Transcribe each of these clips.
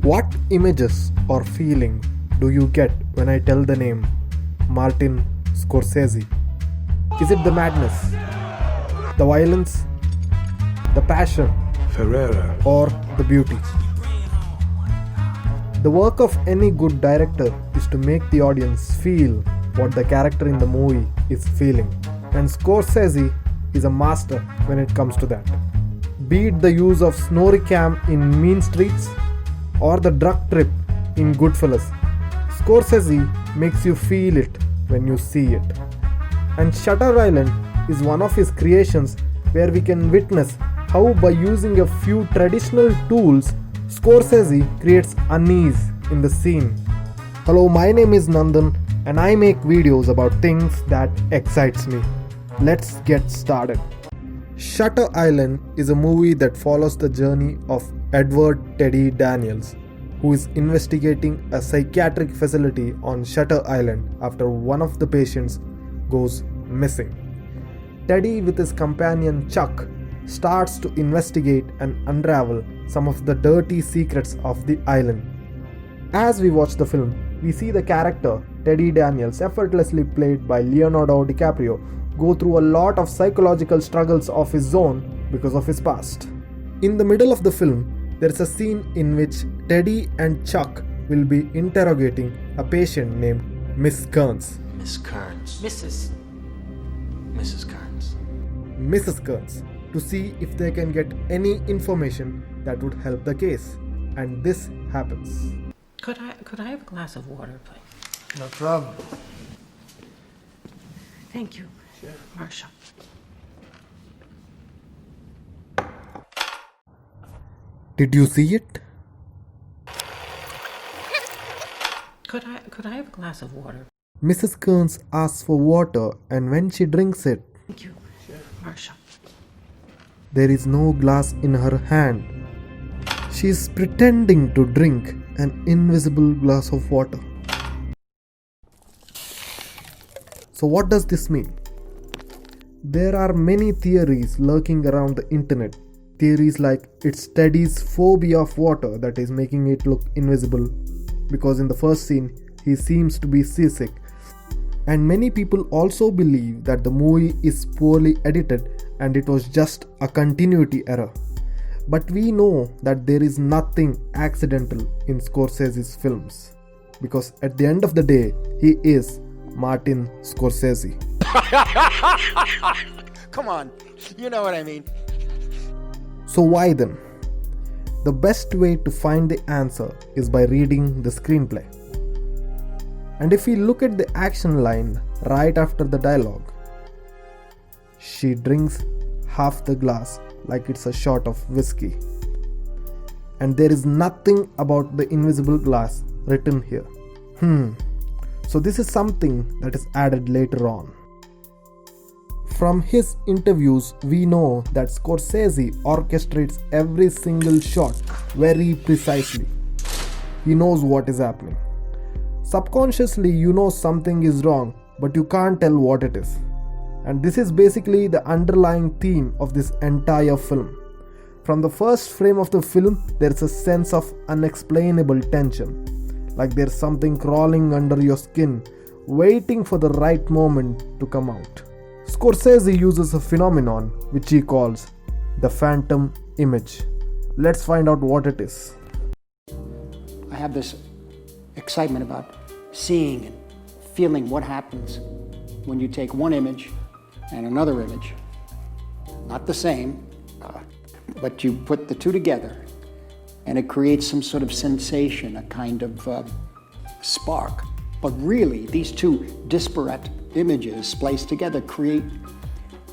What images or feeling do you get when I tell the name Martin Scorsese? Is it the madness, the violence, the passion, Ferrera, or the beauty? The work of any good director is to make the audience feel what the character in the movie is feeling. And Scorsese is a master when it comes to that. Be it the use of snorri cam in Mean Streets or the drug trip in Goodfellas, Scorsese makes you feel it when you see it. And Shutter Island is one of his creations where we can witness how by using a few traditional tools, Scorsese creates unease in the scene. Hello, my name is Nandan and I make videos about things that excites me. Let's get started. Shutter Island is a movie that follows the journey of Edward Teddy Daniels, who is investigating a psychiatric facility on Shutter Island after one of the patients goes missing. Teddy, with his companion Chuck, starts to investigate and unravel some of the dirty secrets of the island. As we watch the film, we see the character Teddy Daniels, effortlessly played by Leonardo DiCaprio, go through a lot of psychological struggles of his own because of his past. In the middle of the film, there is a scene in which Teddy and Chuck will be interrogating a patient named Miss Kearns. Miss Kearns. Mrs. Kearns. Mrs. Kearns, to see if they can get any information that would help the case. And this happens. Could I have a glass of water, please? no problem. Thank you, Marcia. Did you see it? Could I have a glass of water? Mrs. Kearns asks for water, and when she drinks it, Thank you, Marcia. there is no glass in her hand. She is pretending to drink an invisible glass of water. So what does this mean? There are many theories lurking around the internet. Theories like it's Teddy's phobia of water that is making it look invisible, because in the first scene he seems to be seasick. And many people also believe that the movie is poorly edited and it was just a continuity error. But we know that there is nothing accidental in Scorsese's films, because at the end of the day, he is Martin Scorsese. Come on, you know what I mean. So why then? The best way to find the answer is by reading the screenplay. And if we look at the action line right after the dialogue, she drinks half the glass like it's a shot of whiskey. And there is nothing about the invisible glass written here. So this is something that is added later on. From his interviews, we know that Scorsese orchestrates every single shot very precisely. He knows what is happening. Subconsciously, you know something is wrong, but you can't tell what it is. And this is basically the underlying theme of this entire film. From the first frame of the film, there's a sense of unexplainable tension. Like there's something crawling under your skin, waiting for the right moment to come out. Scorsese uses a phenomenon which he calls the phantom image. Let's find out what it is. I have this excitement about seeing and feeling what happens when you take one image and another image, not the same, but you put the two together and it creates some sort of sensation, a kind of spark. But really, these two disparate images spliced together create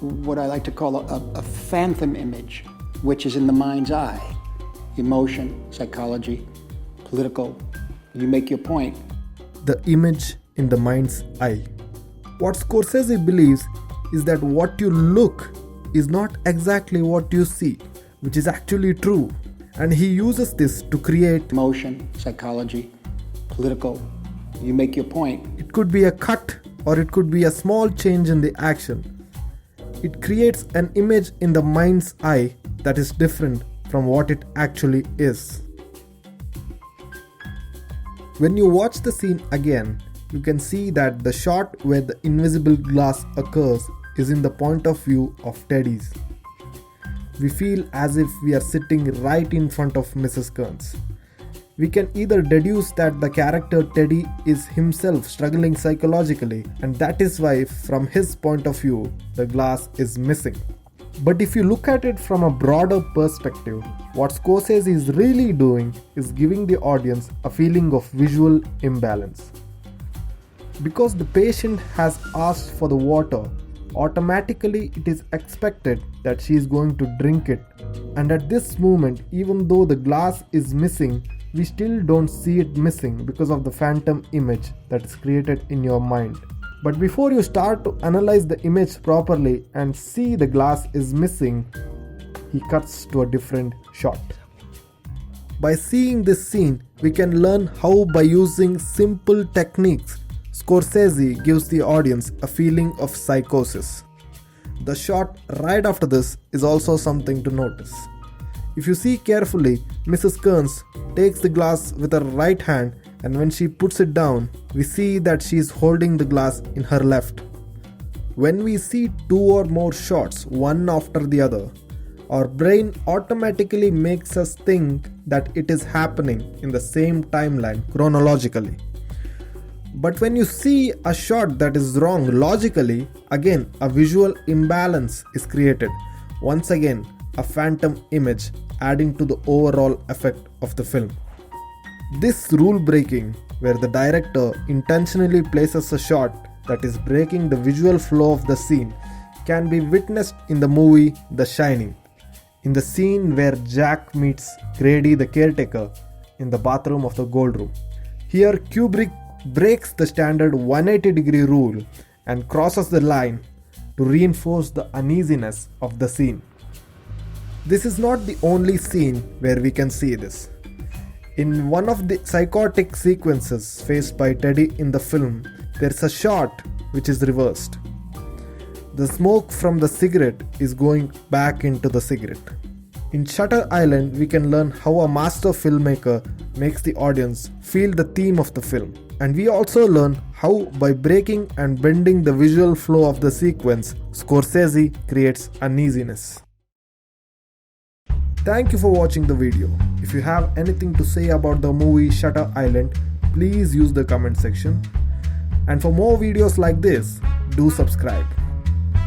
what I like to call a phantom image, which is in the mind's eye. Emotion, psychology, political, you make your point. The image in the mind's eye. What Scorsese believes is that what you look is not exactly what you see, which is actually true. And he uses this to create Emotion, psychology, political, you make your point. It could be a cut or it could be a small change in the action. It creates an image in the mind's eye that is different from what it actually is. When you watch the scene again, you can see that the shot where the invisible glass occurs is in the point of view of Teddy's. We feel as if we are sitting right in front of Mrs. Kearns. We can either deduce that the character Teddy is himself struggling psychologically, and that is why from his point of view the glass is missing. But if you look at it from a broader perspective, what Scorsese is really doing is giving the audience a feeling of visual imbalance. Because the patient has asked for the water, automatically it is expected that she is going to drink it, and at this moment, even though the glass is missing, we still don't see it missing because of the phantom image that is created in your mind. But before you start to analyze the image properly and see the glass is missing, he cuts to a different shot. By seeing this scene, we can learn how by using simple techniques, Scorsese gives the audience a feeling of psychosis. The shot right after this is also something to notice. If you see carefully, Mrs. Kearns takes the glass with her right hand, and when she puts it down, we see that she is holding the glass in her left. When we see two or more shots, one after the other, our brain automatically makes us think that it is happening in the same timeline chronologically. But when you see a shot that is wrong logically, again a visual imbalance is created. Once again, a phantom image adding to the overall effect of the film. This rule breaking, where the director intentionally places a shot that is breaking the visual flow of the scene, can be witnessed in the movie The Shining, in the scene where Jack meets Grady the caretaker in the bathroom of the gold room. Here Kubrick breaks the standard 180-degree rule and crosses the line to reinforce the uneasiness of the scene. This is not the only scene where we can see this. In one of the psychotic sequences faced by Teddy in the film, there's a shot which is reversed. The smoke from the cigarette is going back into the cigarette. In Shutter Island, we can learn how a master filmmaker makes the audience feel the theme of the film. And we also learn how, by breaking and bending the visual flow of the sequence, Scorsese creates uneasiness. Thank you for watching the video. If you have anything to say about the movie Shutter Island, please use the comment section. And for more videos like this, do subscribe.